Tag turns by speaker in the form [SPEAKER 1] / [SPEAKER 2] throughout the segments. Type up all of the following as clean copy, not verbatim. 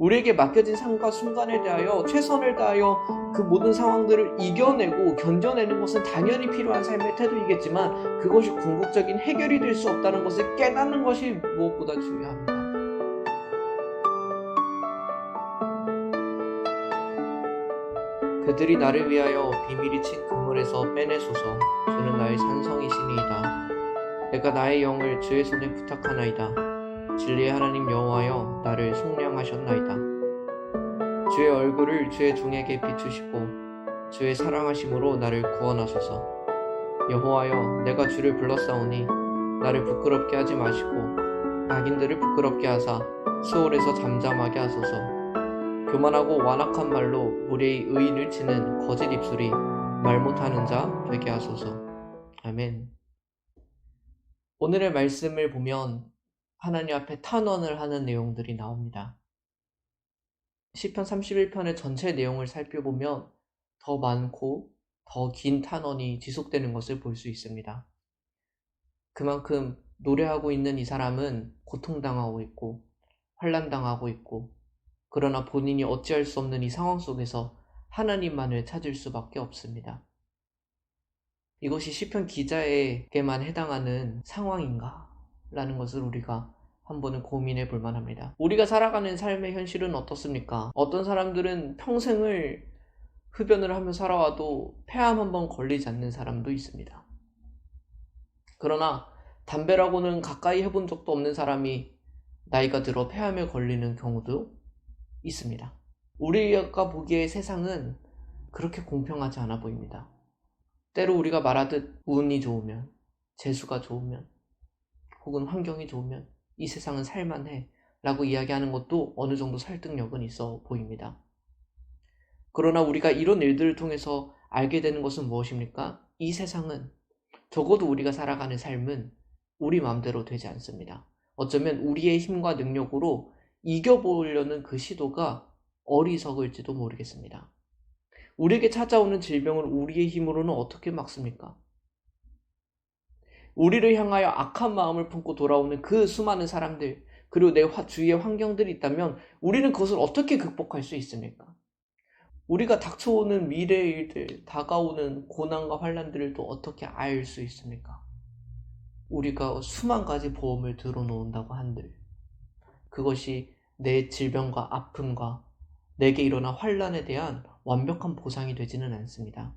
[SPEAKER 1] 우리에게 맡겨진 삶과 순간에 대하여 최선을 다하여 그 모든 상황들을 이겨내고 견뎌내는 것은 당연히 필요한 삶의 태도이겠지만 그것이 궁극적인 해결이 될 수 없다는 것을 깨닫는 것이 무엇보다 중요합니다. 그들이 나를 위하여 비밀이 친 그물에서 빼내소서. 주는 나의 산성이시니이다. 내가 나의 영을 주의 손에 부탁하나이다. 진리의 하나님 여호와여, 나를 속량하셨나이다. 주의 얼굴을 주의 종에게 비추시고 주의 사랑하심으로 나를 구원하소서. 여호와여, 내가 주를 불렀사오니 나를 부끄럽게 하지 마시고 악인들을 부끄럽게 하사 수월에서 잠잠하게 하소서. 교만하고 완악한 말로 무리의 의인을 치는 거짓 입술이 말 못하는 자 되게 하소서. 아멘. 오늘의 말씀을 보면 하나님 앞에 탄원을 하는 내용들이 나옵니다. 시편 31편의 전체 내용을 살펴보면 더 많고 더 긴 탄원이 지속되는 것을 볼 수 있습니다. 그만큼 노래하고 있는 이 사람은 고통당하고 있고 환난당하고 있고, 그러나 본인이 어찌할 수 없는 이 상황 속에서 하나님만을 찾을 수밖에 없습니다. 이것이 시편 기자에게만 해당하는 상황인가? 라는 것을 우리가 한번은 고민해 볼 만합니다. 우리가 살아가는 삶의 현실은 어떻습니까? 어떤 사람들은 평생을 흡연을 하며 살아와도 폐암 한번 걸리지 않는 사람도 있습니다. 그러나 담배라고는 가까이 해본 적도 없는 사람이 나이가 들어 폐암에 걸리는 경우도 있습니다. 우리가 보기에 세상은 그렇게 공평하지 않아 보입니다. 때로 우리가 말하듯 운이 좋으면, 재수가 좋으면, 혹은 환경이 좋으면 이 세상은 살만해 라고 이야기하는 것도 어느 정도 설득력은 있어 보입니다. 그러나 우리가 이런 일들을 통해서 알게 되는 것은 무엇입니까? 이 세상은, 적어도 우리가 살아가는 삶은 우리 마음대로 되지 않습니다. 어쩌면 우리의 힘과 능력으로 이겨보려는 그 시도가 어리석을지도 모르겠습니다. 우리에게 찾아오는 질병을 우리의 힘으로는 어떻게 막습니까? 우리를 향하여 악한 마음을 품고 돌아오는 그 수많은 사람들, 그리고 내 주위에 환경들이 있다면 우리는 그것을 어떻게 극복할 수 있습니까? 우리가 닥쳐오는 미래의 일들, 다가오는 고난과 환난들을 또 어떻게 알 수 있습니까? 우리가 수만 가지 보험을 들어놓는다고 한들 그것이 내 질병과 아픔과 내게 일어난 환난에 대한 완벽한 보상이 되지는 않습니다.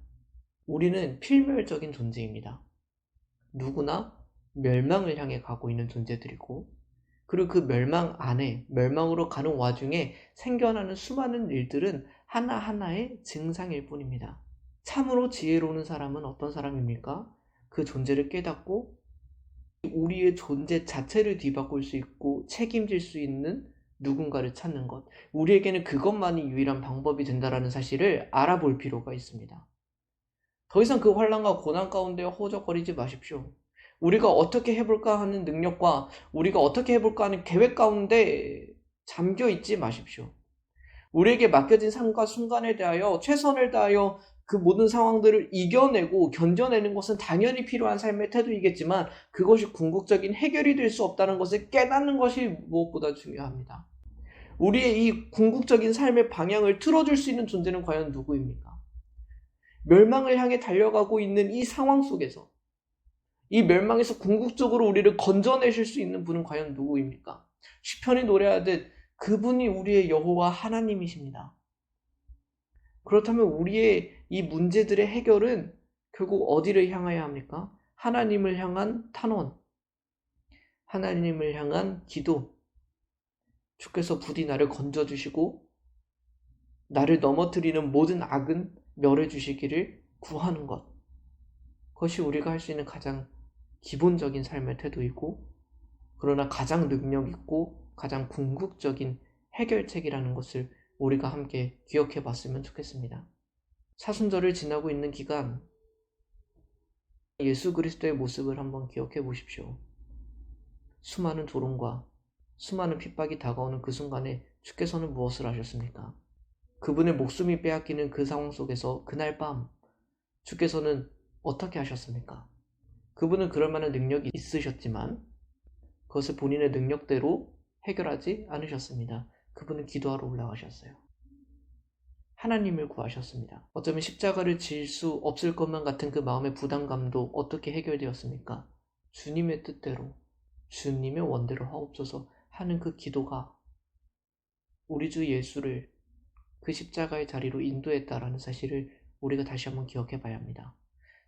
[SPEAKER 1] 우리는 필멸적인 존재입니다. 누구나 멸망을 향해 가고 있는 존재들이고, 그리고 그 멸망 안에, 멸망으로 가는 와중에 생겨나는 수많은 일들은 하나하나의 증상일 뿐입니다. 참으로 지혜로운 사람은 어떤 사람입니까? 그 존재를 깨닫고 우리의 존재 자체를 뒤바꿀 수 있고 책임질 수 있는 누군가를 찾는 것, 우리에게는 그것만이 유일한 방법이 된다는 사실을 알아볼 필요가 있습니다. 더 이상 그 환난과 고난 가운데 허우적거리지 마십시오. 우리가 어떻게 해볼까 하는 능력과 우리가 어떻게 해볼까 하는 계획 가운데 잠겨 있지 마십시오. 우리에게 맡겨진 삶과 순간에 대하여 최선을 다하여 그 모든 상황들을 이겨내고 견뎌내는 것은 당연히 필요한 삶의 태도이겠지만 그것이 궁극적인 해결이 될 수 없다는 것을 깨닫는 것이 무엇보다 중요합니다. 우리의 이 궁극적인 삶의 방향을 틀어줄 수 있는 존재는 과연 누구입니까? 멸망을 향해 달려가고 있는 이 상황 속에서, 이 멸망에서 궁극적으로 우리를 건져내실 수 있는 분은 과연 누구입니까? 시편이 노래하듯 그분이 우리의 여호와 하나님이십니다. 그렇다면 우리의 이 문제들의 해결은 결국 어디를 향해야 합니까? 하나님을 향한 탄원, 하나님을 향한 기도, 주께서 부디 나를 건져주시고 나를 넘어뜨리는 모든 악은 멸해주시기를 구하는 것, 그것이 우리가 할 수 있는 가장 기본적인 삶의 태도이고, 그러나 가장 능력있고 가장 궁극적인 해결책이라는 것을 우리가 함께 기억해 봤으면 좋겠습니다. 사순절을 지나고 있는 기간, 예수 그리스도의 모습을 한번 기억해 보십시오. 수많은 조롱과 수많은 핍박이 다가오는 그 순간에 주께서는 무엇을 하셨습니까? 그분의 목숨이 빼앗기는 그 상황 속에서 그날 밤 주께서는 어떻게 하셨습니까? 그분은 그럴 만한 능력이 있으셨지만 그것을 본인의 능력대로 해결하지 않으셨습니다. 그분은 기도하러 올라가셨어요. 하나님을 구하셨습니다. 어쩌면 십자가를 질 수 없을 것만 같은 그 마음의 부담감도 어떻게 해결되었습니까? 주님의 뜻대로, 주님의 원대로 하옵소서 하는 그 기도가 우리 주 예수를 그 십자가의 자리로 인도했다라는 사실을 우리가 다시 한번 기억해 봐야 합니다.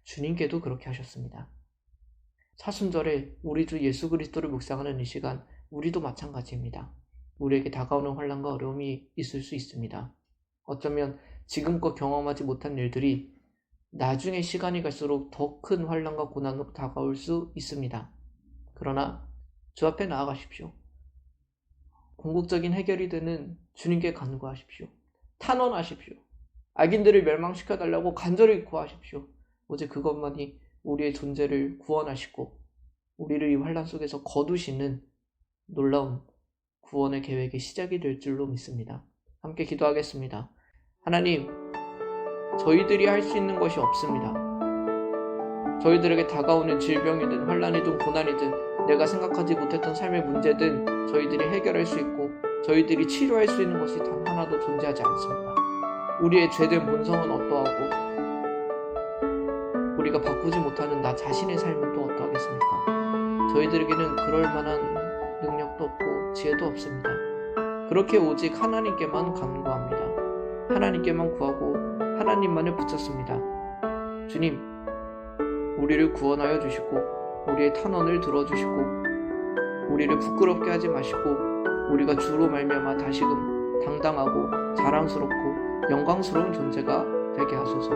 [SPEAKER 1] 주님께도 그렇게 하셨습니다. 사순절에 우리 주 예수 그리스도를 묵상하는 이 시간, 우리도 마찬가지입니다. 우리에게 다가오는 환난과 어려움이 있을 수 있습니다. 어쩌면 지금껏 경험하지 못한 일들이 나중에 시간이 갈수록 더 큰 환난과 고난으로 다가올 수 있습니다. 그러나 주 앞에 나아가십시오. 궁극적인 해결이 되는 주님께 간구하십시오. 탄원하십시오. 악인들을 멸망시켜달라고 간절히 구하십시오. 오직 그것만이 우리의 존재를 구원하시고 우리를 이 환난 속에서 거두시는 놀라운 구원의 계획의 시작이 될 줄로 믿습니다. 함께 기도하겠습니다. 하나님, 저희들이 할 수 있는 것이 없습니다. 저희들에게 다가오는 질병이든 환난이든 고난이든 내가 생각하지 못했던 삶의 문제든 저희들이 해결할 수 있고 저희들이 치료할 수 있는 것이 단 하나도 존재하지 않습니다. 우리의 죄된 본성은 어떠하고 우리가 바꾸지 못하는 나 자신의 삶은 또 어떠하겠습니까? 저희들에게는 그럴 만한 능력도 없고 지혜도 없습니다. 그렇게 오직 하나님께만 간구합니다. 하나님께만 구하고 하나님만을 붙잡습니다. 주님, 우리를 구원하여 주시고 우리의 탄원을 들어주시고 우리를 부끄럽게 하지 마시고 우리가 주로 말미암아 다시금 당당하고 자랑스럽고 영광스러운 존재가 되게 하소서.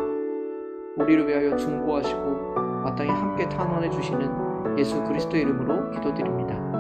[SPEAKER 1] 우리를 위하여 중보하시고 마땅히 함께 탄원해 주시는 예수 그리스도의 이름으로 기도드립니다.